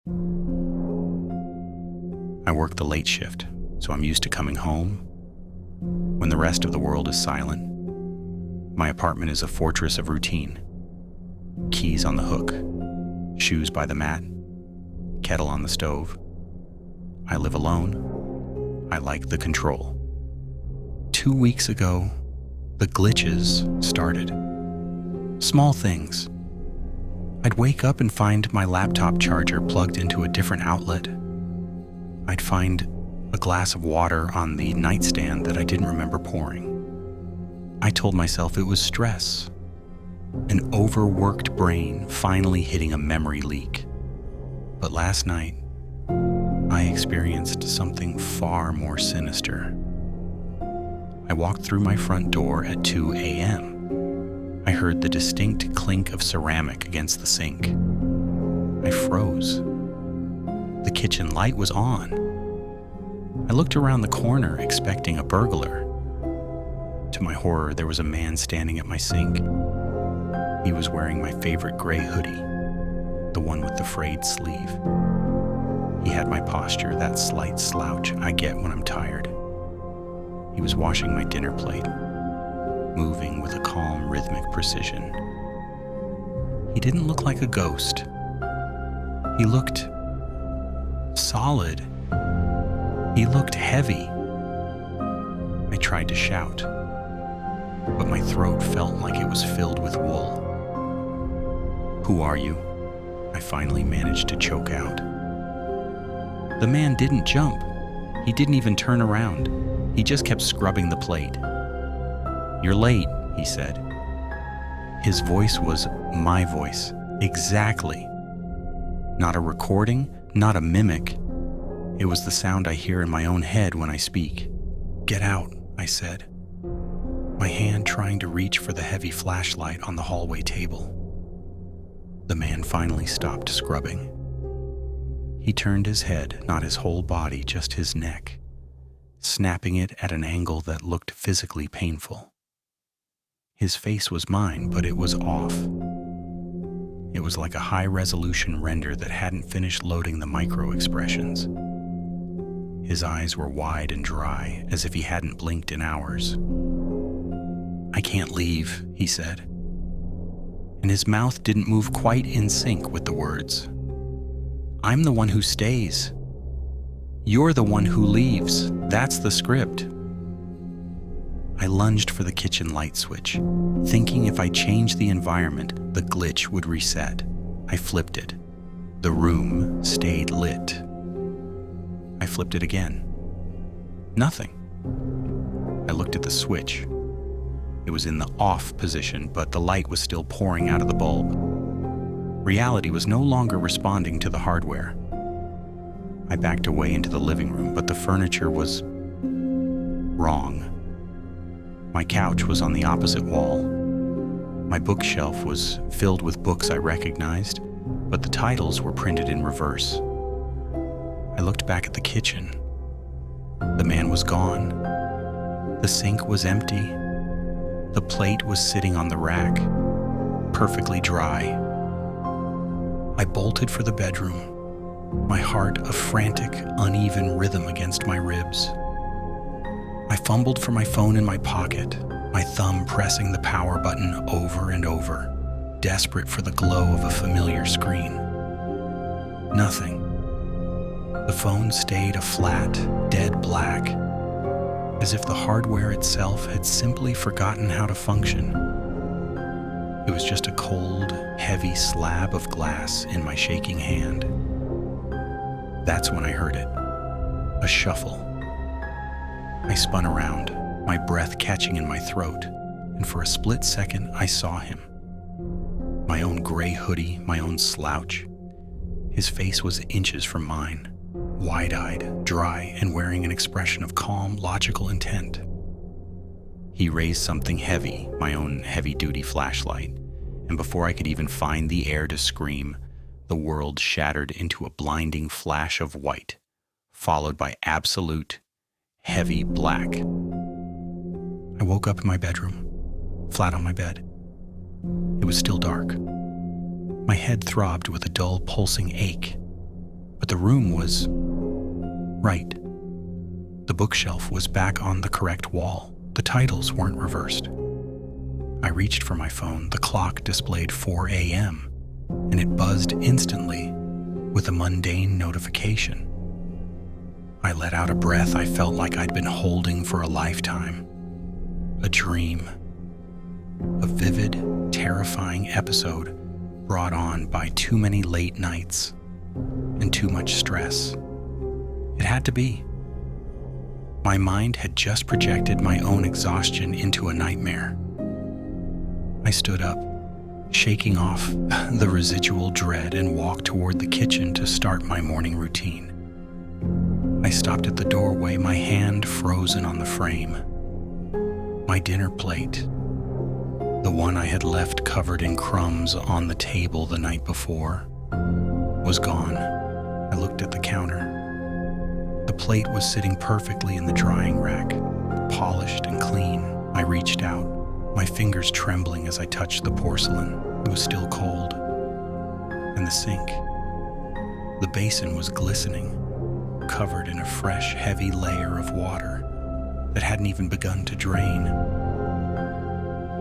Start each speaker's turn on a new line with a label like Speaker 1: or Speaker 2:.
Speaker 1: I work the late shift, so I'm used to coming home when the rest of the world is silent. My apartment is a fortress of routine. Keys on the hook, shoes by the mat, kettle on the stove. I live alone. I like the control. 2 weeks ago, the glitches started. Small things. I'd wake up and find my laptop charger plugged into a different outlet. I'd find a glass of water on the nightstand that I didn't remember pouring. I told myself it was stress, an overworked brain finally hitting a memory leak. But last night, I experienced something far more sinister. I walked through my front door at 2 a.m. I heard the distinct clink of ceramic against the sink. I froze. The kitchen light was on. I looked around the corner expecting a burglar. To my horror, there was a man standing at my sink. He was wearing my favorite gray hoodie, the one with the frayed sleeve. He had my posture, that slight slouch I get when I'm tired. He was washing my dinner plate, moving with a calm, rhythmic precision. He didn't look like a ghost. He looked solid. He looked heavy. I tried to shout, but my throat felt like it was filled with wool. "Who are you?" I finally managed to choke out. The man didn't jump. He didn't even turn around. He just kept scrubbing the plate. "You're late," he said. His voice was my voice, exactly. Not a recording, not a mimic. It was the sound I hear in my own head when I speak. "Get out," I said, my hand trying to reach for the heavy flashlight on the hallway table. The man finally stopped scrubbing. He turned his head, not his whole body, just his neck, snapping it at an angle that looked physically painful. His face was mine, but it was off. It was like a high-resolution render that hadn't finished loading the micro-expressions. His eyes were wide and dry, as if he hadn't blinked in hours. "I can't leave," he said. And his mouth didn't move quite in sync with the words. "I'm the one who stays. You're the one who leaves. That's the script." I lunged for the kitchen light switch, thinking if I changed the environment, the glitch would reset. I flipped it. The room stayed lit. I flipped it again. Nothing. I looked at the switch. It was in the off position, but the light was still pouring out of the bulb. Reality was no longer responding to the hardware. I backed away into the living room, but the furniture was wrong. My couch was on the opposite wall. My bookshelf was filled with books I recognized, but the titles were printed in reverse. I looked back at the kitchen. The man was gone. The sink was empty. The plate was sitting on the rack, perfectly dry. I bolted for the bedroom, my heart a frantic, uneven rhythm against my ribs. I fumbled for my phone in my pocket, my thumb pressing the power button over and over, desperate for the glow of a familiar screen. Nothing. The phone stayed a flat, dead black, as if the hardware itself had simply forgotten how to function. It was just a cold, heavy slab of glass in my shaking hand. That's when I heard it. A shuffle. I spun around, my breath catching in my throat, and for a split second I saw him. My own gray hoodie, my own slouch. His face was inches from mine, wide-eyed, dry, and wearing an expression of calm, logical intent. He raised something heavy, my own heavy-duty flashlight, and before I could even find the air to scream, the world shattered into a blinding flash of white, followed by absolute, heavy black. I woke up in my bedroom, flat on my bed. It was still dark. My head throbbed with a dull, pulsing ache. But the room was right. The bookshelf was back on the correct wall. The titles weren't reversed. I reached for my phone. The clock displayed 4 a.m., and it buzzed instantly with a mundane notification. I let out a breath I felt like I'd been holding for a lifetime. A dream. A vivid, terrifying episode brought on by too many late nights and too much stress. It had to be. My mind had just projected my own exhaustion into a nightmare. I stood up, shaking off the residual dread, and walked toward the kitchen to start my morning routine. I stopped at the doorway, my hand frozen on the frame. My dinner plate, the one I had left covered in crumbs on the table the night before, was gone. I looked at the counter. The plate was sitting perfectly in the drying rack, polished and clean. I reached out, my fingers trembling as I touched the porcelain. It was still cold. And the sink. The basin was glistening, covered in a fresh, heavy layer of water that hadn't even begun to drain.